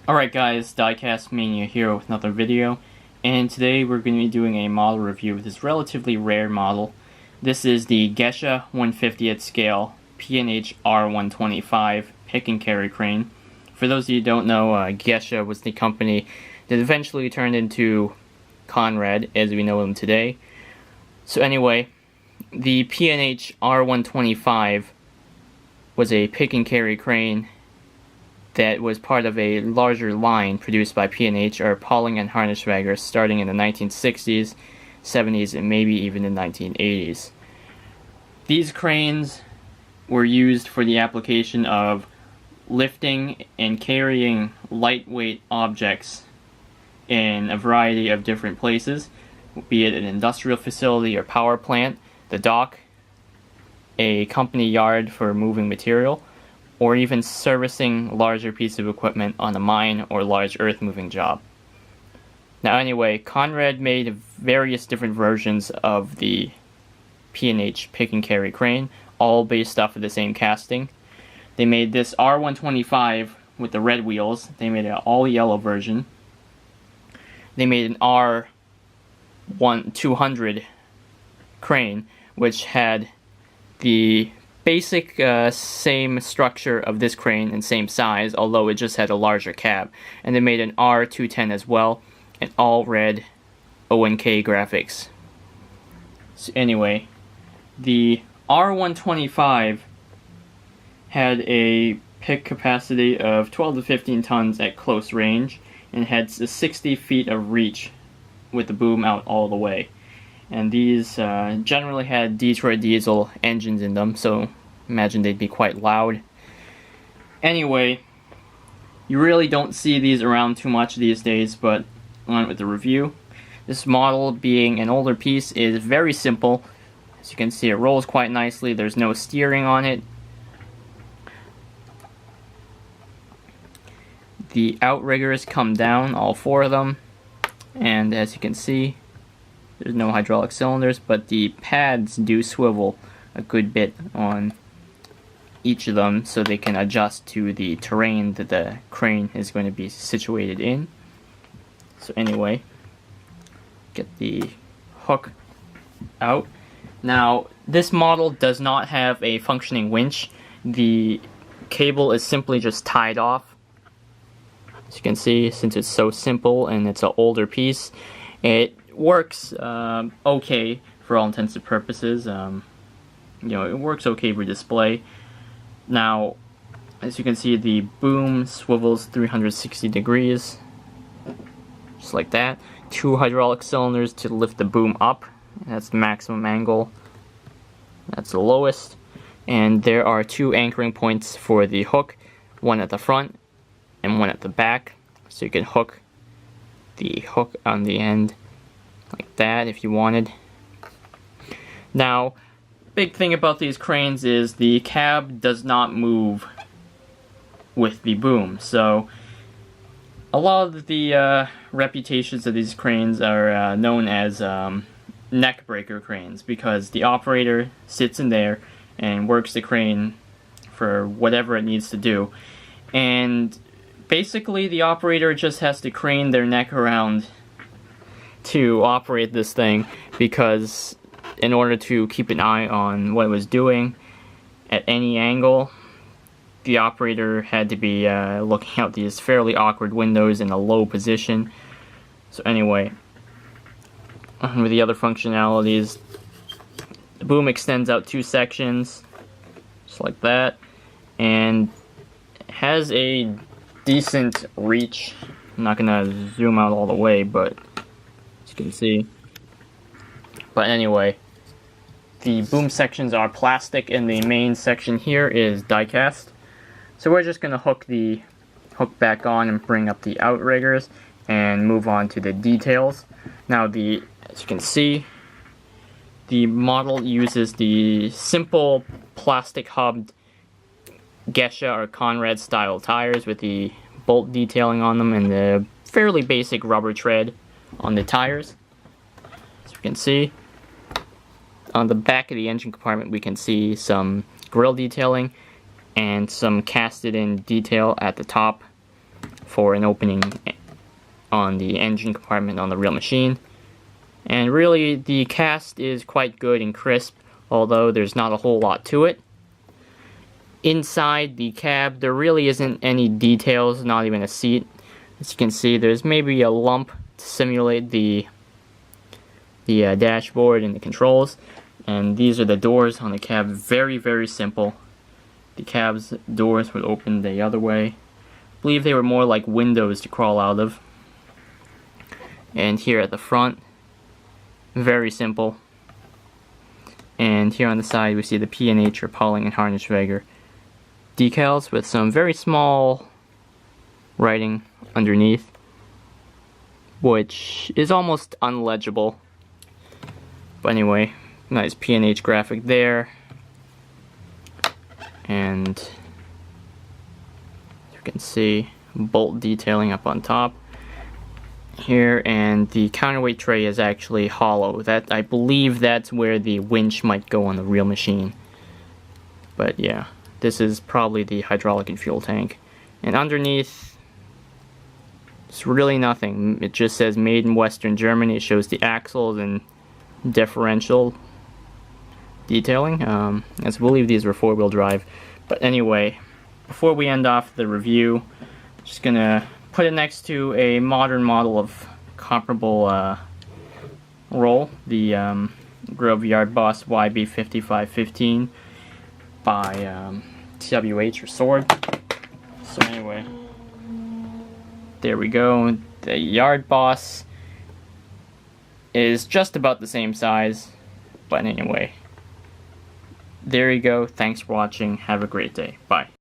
Alright guys, diecastmania here with another video, and today we're going to be doing a model review of this relatively rare model. This is the Gescha 150th scale P&H R125 pick and carry crane. For those of you who don't know, Gescha was the company that eventually turned into Conrad as we know them today. So anyway, the P&H R125 was a pick and carry crane that was part of a larger line produced by P&H or Pauling and Harnischwager starting in the 1960s, 70s, and maybe even the 1980s. These cranes were used for the application of lifting and carrying lightweight objects in a variety of different places, be it an industrial facility or power plant, the dock, a company yard for moving material, or even servicing larger pieces of equipment on a mine or large earth-moving job. Now anyway, Conrad made various different versions of the P&H pick and carry crane, all based off of the same casting. They made this R125 with the red wheels. They made an all-yellow version. They made an R200 crane, which had the basic same structure of this crane and same size, although it just had a larger cab. And they made an R210 as well, and all red O&K graphics. So anyway, the R125 had a pick capacity of 12 to 15 tons at close range, and had 60 feet of reach with the boom out all the way. And these generally had Detroit diesel engines in them, so imagine they'd be quite loud. Anyway, you really don't see these around too much these days, but on with the review. This model, being an older piece, is very simple. As you can see, it rolls quite nicely. There's no steering on it. The outriggers come down, all four of them, and as you can see, there's no hydraulic cylinders, but the pads do swivel a good bit on each of them so they can adjust to the terrain that the crane is going to be situated in. So anyway, get the hook out. Now, this model does not have a functioning winch. The cable is simply just tied off. As you can see, since it's so simple and it's an older piece, it works okay for all intents and purposes. It works okay for display. Now, as you can see, the boom swivels 360 degrees, just like that. 2 hydraulic cylinders to lift the boom up. That's the maximum angle. That's the lowest. And there are 2 anchoring points for the hook, one at the front and one at the back, so you can hook the hook on the end like that if you wanted. Now, big thing about these cranes is the cab does not move with the boom, so a lot of the reputations of these cranes are known as neck breaker cranes, because the operator sits in there and works the crane for whatever it needs to do, and basically the operator just has to crane their neck around to operate this thing, because in order to keep an eye on what it was doing at any angle, the operator had to be looking out these fairly awkward windows in a low position. So anyway, with the other functionalities, the boom extends out 2 sections, just like that, and has a decent reach. I'm not gonna zoom out all the way, but as you can see. But anyway, the boom sections are plastic, and the main section here is die-cast. So we're just gonna hook the hook back on and bring up the outriggers and move on to the details. Now, as you can see, the model uses the simple plastic hubbed Gescha or Conrad style tires with the bolt detailing on them and the fairly basic rubber tread on the tires. As you can see, on the back of the engine compartment we can see some grille detailing and some casted in detail at the top for an opening on the engine compartment on the real machine. And really, the cast is quite good and crisp, although there's not a whole lot to it. Inside the cab, there really isn't any details, not even a seat. As you can see, there's maybe a lump to simulate the dashboard and the controls. And these are the doors on the cab. Very, very simple. The cab's doors would open the other way. I believe they were more like windows to crawl out of. And here at the front, very simple. And here on the side, we see the P&H or Pauling and Harnischweger decals with some very small writing underneath, which is almost unlegible. But anyway, nice P&H graphic there. And as you can see, bolt detailing up on top here, and the counterweight tray is actually hollow. That, I believe that's where the winch might go on the real machine. But yeah, this is probably the hydraulic and fuel tank. And underneath, it's really nothing. It just says made in Western Germany. It shows the axles and differential detailing. As I believe these were four-wheel drive. But anyway, before we end off the review, I'm just gonna put it next to a modern model of comparable role, the Grove Yard Boss YB5515 by TWH or Sword. So anyway, there we go. The Yard Boss is just about the same size, but anyway, there you go. Thanks for watching. Have a great day. Bye.